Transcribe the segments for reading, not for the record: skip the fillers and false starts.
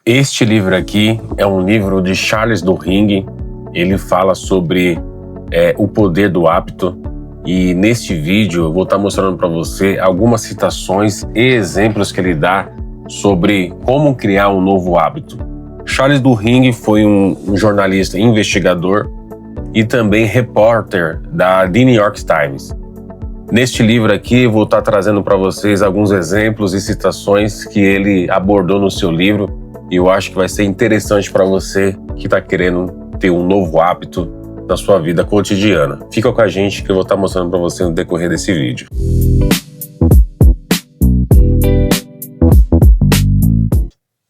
Este livro aqui é um livro de Charles Duhigg. Ele fala sobre o poder do hábito, e neste vídeo eu vou estar mostrando para você algumas citações e exemplos que ele dá sobre como criar um novo hábito. Charles Duhigg foi um jornalista investigador e também repórter da The New York Times. Neste livro aqui eu vou estar trazendo para vocês alguns exemplos e citações que ele abordou no seu livro, e eu acho que vai ser interessante para você que está querendo ter um novo hábito na sua vida cotidiana. Fica com a gente que eu vou estar mostrando para você no decorrer desse vídeo.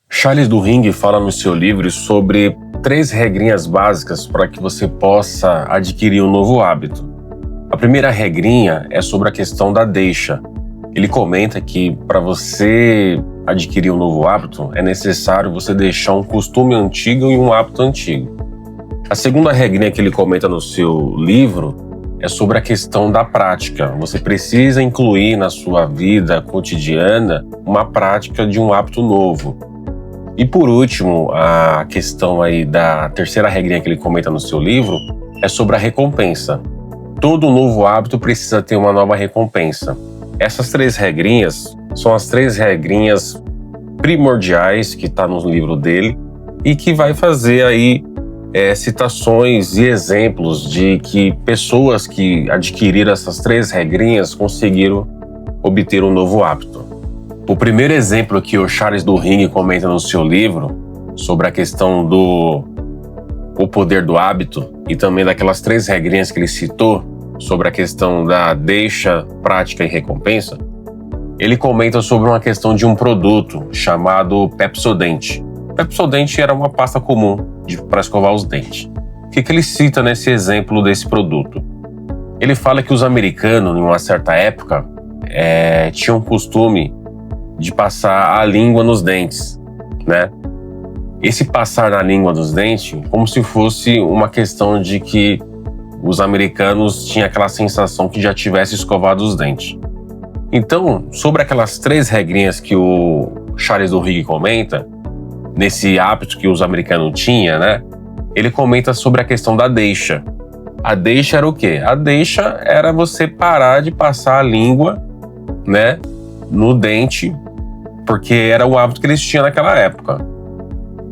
Charles Duhigg fala no seu livro sobre 3 regrinhas básicas para que você possa adquirir um novo hábito. A primeira regrinha é sobre a questão da deixa. Ele comenta que para você adquirir um novo hábito é necessário você deixar um costume antigo e um hábito antigo. A segunda regrinha que ele comenta no seu livro é sobre a questão da prática. Você precisa incluir na sua vida cotidiana uma prática de um hábito novo. E por último, a questão aí da terceira regrinha que ele comenta no seu livro é sobre a recompensa. Todo novo hábito precisa ter uma nova recompensa. Essas 3 regrinhas são as 3 regrinhas primordiais que está no livro dele e que vai fazer aí citações e exemplos de que pessoas que adquiriram essas 3 regrinhas conseguiram obter um novo hábito. O primeiro exemplo que o Charles Duhigg comenta no seu livro sobre a questão do poder do hábito e também daquelas 3 regrinhas que ele citou sobre a questão da deixa, prática e recompensa, ele comenta sobre uma questão de um produto chamado Pepsodent. Pepsodent era uma pasta comum para escovar os dentes. O que ele cita nesse exemplo desse produto? Ele fala que os americanos, em uma certa época, tinham o costume de passar a língua nos dentes, né? Esse passar na língua dos dentes, como se fosse uma questão de que os americanos tinham aquela sensação que já tivesse escovado os dentes. Então, sobre aquelas 3 regrinhas que o Charles Duhigg comenta, nesse hábito que os americanos tinham, né? Ele comenta sobre a questão da deixa. A deixa era o quê? A deixa era você parar de passar a língua, né, no dente, porque era o hábito que eles tinham naquela época.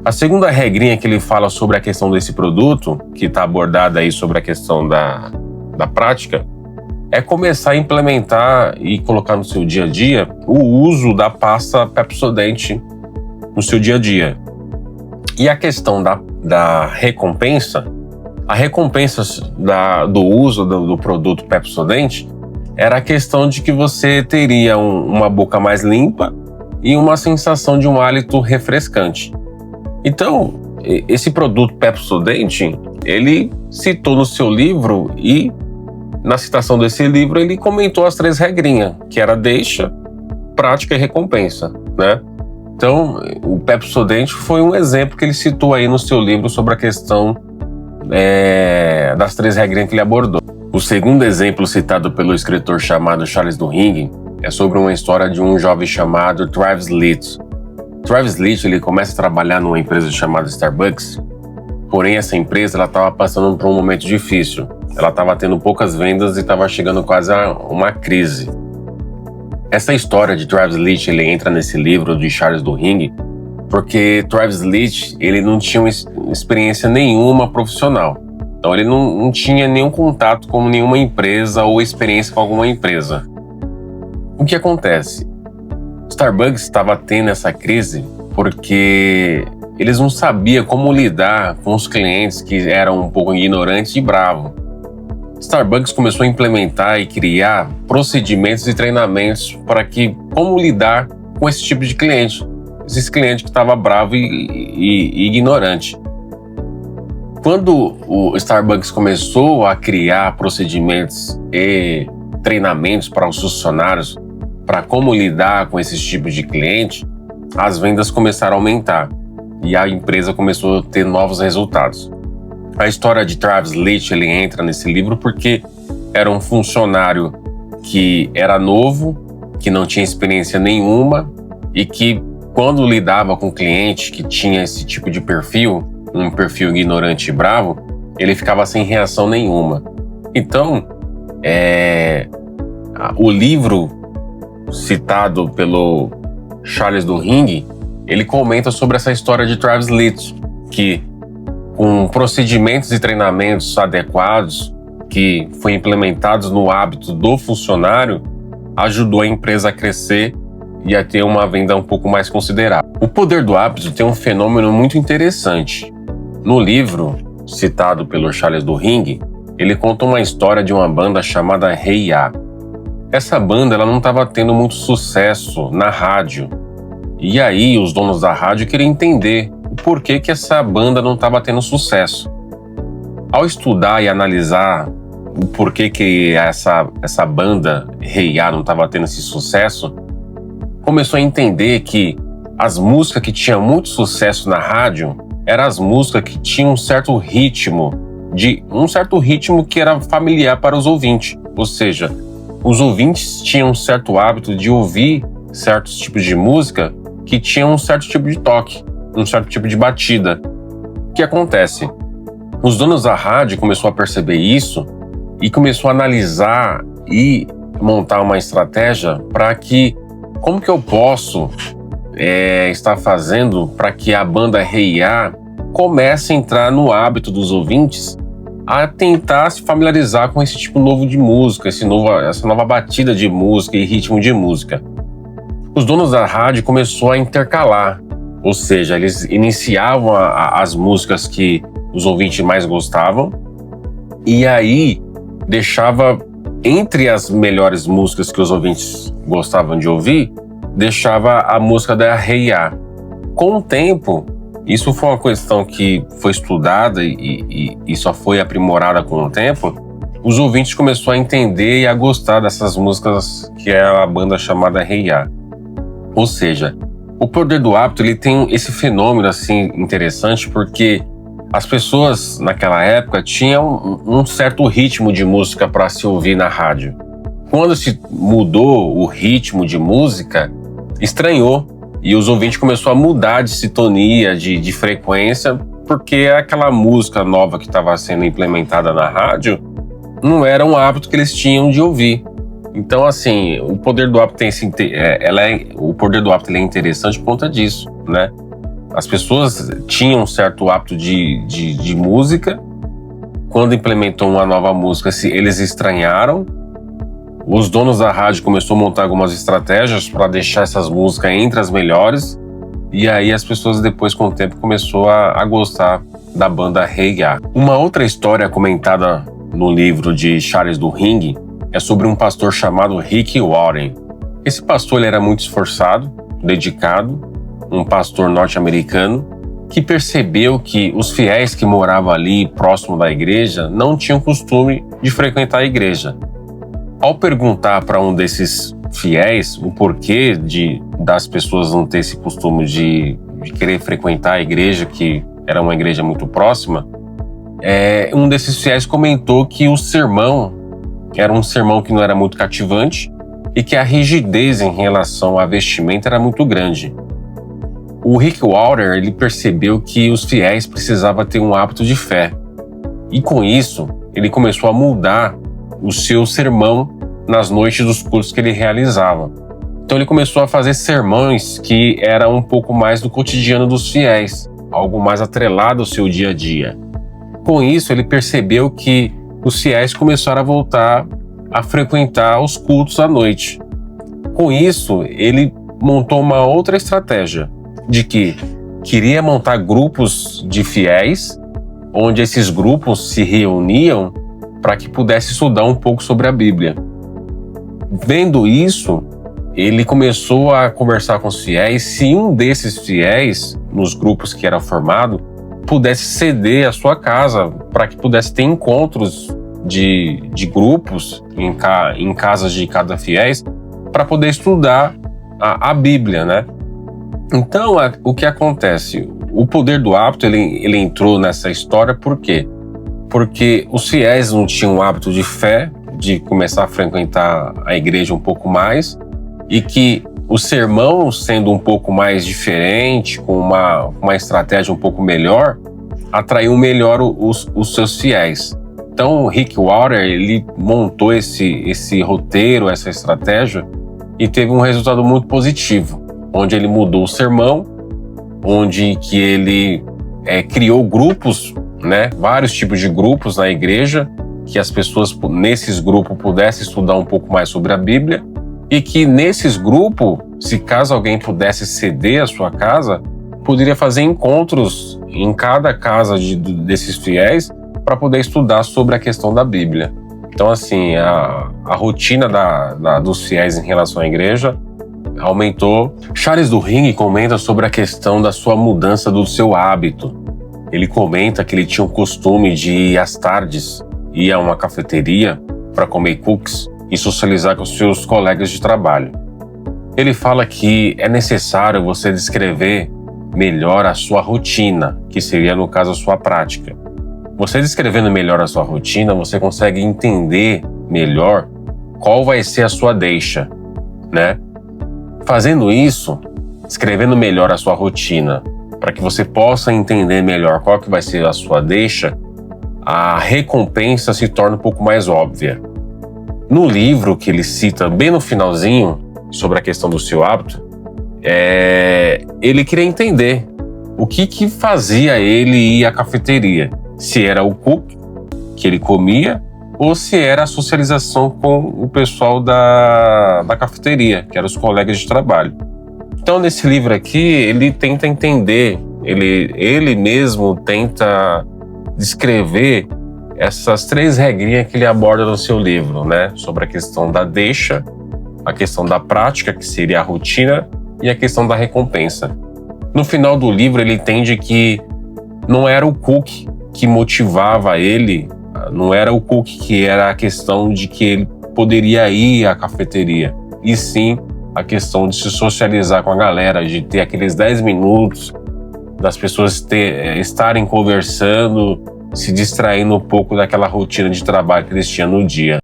A segunda regrinha que ele fala sobre a questão desse produto, que está abordada aí sobre a questão da prática, é começar a implementar e colocar no seu dia a dia o uso da pasta Pepsodent no seu dia a dia. E a questão da recompensa, a recompensa do uso do produto Pepsodent era a questão de que você teria uma boca mais limpa e uma sensação de um hálito refrescante. Então, esse produto Pepsodent, ele citou no seu livro e, na citação desse livro, ele comentou as 3 regrinhas, que era deixa, prática e recompensa, né? Então, o Pepsodent foi um exemplo que ele citou aí no seu livro sobre a questão das 3 regrinhas que ele abordou. O segundo exemplo citado pelo escritor chamado Charles Duhigg é sobre uma história de um jovem chamado Travis Leach. Travis Leach, ele começa a trabalhar numa empresa chamada Starbucks, porém essa empresa estava passando por um momento difícil. Ela estava tendo poucas vendas e estava chegando quase a uma crise. Essa história de Travis Leach, ele entra nesse livro de Charles Duhigg porque Travis Leach, ele não tinha experiência nenhuma profissional. Então ele não tinha nenhum contato com nenhuma empresa ou experiência com alguma empresa. O que acontece? Starbucks estava tendo essa crise porque eles não sabiam como lidar com os clientes que eram um pouco ignorantes e bravos. Starbucks começou a implementar e criar procedimentos e treinamentos para como lidar com esse tipo de cliente, esses clientes que estavam bravos e ignorantes. Quando o Starbucks começou a criar procedimentos e treinamentos para os funcionários para como lidar com esses tipos de cliente, as vendas começaram a aumentar e a empresa começou a ter novos resultados. A história de Travis Leach, ele entra nesse livro porque era um funcionário que era novo, que não tinha experiência nenhuma e que quando lidava com cliente que tinha esse tipo de perfil, um perfil ignorante e bravo, ele ficava sem reação nenhuma. Então, o livro citado pelo Charles Duhigg, ele comenta sobre essa história de Travis Litt, que com procedimentos e treinamentos adequados que foram implementados no hábito do funcionário, ajudou a empresa a crescer e a ter uma venda um pouco mais considerável. O poder do hábito tem um fenômeno muito interessante. No livro citado pelo Charles Duhigg, ele conta uma história de uma banda chamada Hey Ya. Essa banda ela não estava tendo muito sucesso na rádio. E aí os donos da rádio queriam entender o porquê que essa banda não estava tendo sucesso. Ao estudar e analisar o porquê que essa banda Hey Ya não estava tendo esse sucesso, começou a entender que as músicas que tinham muito sucesso na rádio eram as músicas que tinham um certo ritmo que era familiar para os ouvintes. Ou seja, os ouvintes tinham um certo hábito de ouvir certos tipos de música que tinham um certo tipo de toque, um certo tipo de batida. O que acontece? Os donos da rádio começaram a perceber isso e começou a analisar e montar uma estratégia para que, como que eu posso estar fazendo para que a banda Hey Ya comece a entrar no hábito dos ouvintes a tentar se familiarizar com esse tipo novo de música, essa nova batida de música e ritmo de música. Os donos da rádio começaram a intercalar, ou seja, eles iniciavam as músicas que os ouvintes mais gostavam e aí deixava entre as melhores músicas que os ouvintes gostavam de ouvir, deixava a música da Hey Ya. Com o tempo, isso foi uma questão que foi estudada e só foi aprimorada com o tempo. Os ouvintes começaram a entender e a gostar dessas músicas que é a banda chamada Hey Ya. Ou seja, o poder do hábito ele tem esse fenômeno assim interessante porque as pessoas naquela época tinham um certo ritmo de música para se ouvir na rádio. Quando se mudou o ritmo de música, estranhou. E os ouvintes começaram a mudar de sintonia, de frequência, porque aquela música nova que estava sendo implementada na rádio não era um hábito que eles tinham de ouvir. Então, assim, o poder do hábito o poder do hábito ele é interessante por conta disso, né? As pessoas tinham um certo hábito de música. Quando implementou uma nova música, eles estranharam. Os donos da rádio começaram a montar algumas estratégias para deixar essas músicas entre as melhores. E aí as pessoas depois, com o tempo, começaram a gostar da banda Hey Ya. Uma outra história comentada no livro de Charles Duhigg é sobre um pastor chamado Rick Warren. Esse pastor ele era muito esforçado, dedicado, um pastor norte-americano que percebeu que os fiéis que moravam ali próximo da igreja não tinham costume de frequentar a igreja. Ao perguntar para um desses fiéis o porquê das pessoas não ter esse costume de querer frequentar a igreja, que era uma igreja muito próxima, um desses fiéis comentou que o sermão era um sermão que não era muito cativante e que a rigidez em relação à vestimenta era muito grande. O Rick Warren ele percebeu que os fiéis precisavam ter um hábito de fé e com isso ele começou a mudar o seu sermão nas noites dos cultos que ele realizava. Então ele começou a fazer sermões que eram um pouco mais do cotidiano dos fiéis, algo mais atrelado ao seu dia a dia. Com isso ele percebeu que os fiéis começaram a voltar a frequentar os cultos à noite. Com isso ele montou uma outra estratégia de que queria montar grupos de fiéis, onde esses grupos se reuniam para que pudesse estudar um pouco sobre a Bíblia. Vendo isso, ele começou a conversar com os fiéis se um desses fiéis, nos grupos que era formado, pudesse ceder a sua casa para que pudesse ter encontros de grupos em casas de cada fiéis para poder estudar a Bíblia, né? Então, o que acontece? O poder do hábito ele entrou nessa história por quê? Porque os fiéis não tinham o hábito de fé, de começar a frequentar a igreja um pouco mais, e que O sermão, sendo um pouco mais diferente, com uma estratégia um pouco melhor, atraiu melhor os seus fiéis. Então, Rick Warren, ele montou esse roteiro, essa estratégia, e teve um resultado muito positivo, onde ele mudou o sermão, onde que ele criou grupos, né, vários tipos de grupos na igreja, que as pessoas nesses grupos pudessem estudar um pouco mais sobre a Bíblia, e que nesses grupos, se caso alguém pudesse ceder a sua casa, poderia fazer encontros em cada casa desses fiéis para poder estudar sobre a questão da Bíblia. Então, assim, a rotina dos fiéis em relação à igreja aumentou. Charles Duhigg comenta sobre a questão da sua mudança do seu hábito. Ele comenta que ele tinha o costume de ir às tardes, ir a uma cafeteria para comer cookies e socializar com seus colegas de trabalho. Ele fala que é necessário você descrever melhor a sua rotina, que seria, no caso, a sua prática. Você descrevendo melhor a sua rotina, você consegue entender melhor qual vai ser a sua deixa, né? Fazendo isso, escrevendo melhor a sua rotina, para que você possa entender melhor qual que vai ser a sua deixa, a recompensa se torna um pouco mais óbvia. No livro que ele cita bem no finalzinho, sobre a questão do seu hábito, ele queria entender o que fazia ele ir à cafeteria. Se era o cookie que ele comia ou se era a socialização com o pessoal da cafeteria, que eram os colegas de trabalho. Então, nesse livro aqui, ele tenta entender, ele mesmo tenta descrever essas 3 regrinhas que ele aborda no seu livro, né? Sobre a questão da deixa, a questão da prática, que seria a rotina, e a questão da recompensa. No final do livro, ele entende que não era o cookie que motivava ele, não era o cookie que era a questão de que ele poderia ir à cafeteria, e sim a questão de se socializar com a galera, de ter aqueles 10 minutos, das pessoas estarem conversando, se distraindo um pouco daquela rotina de trabalho que eles tinham no dia.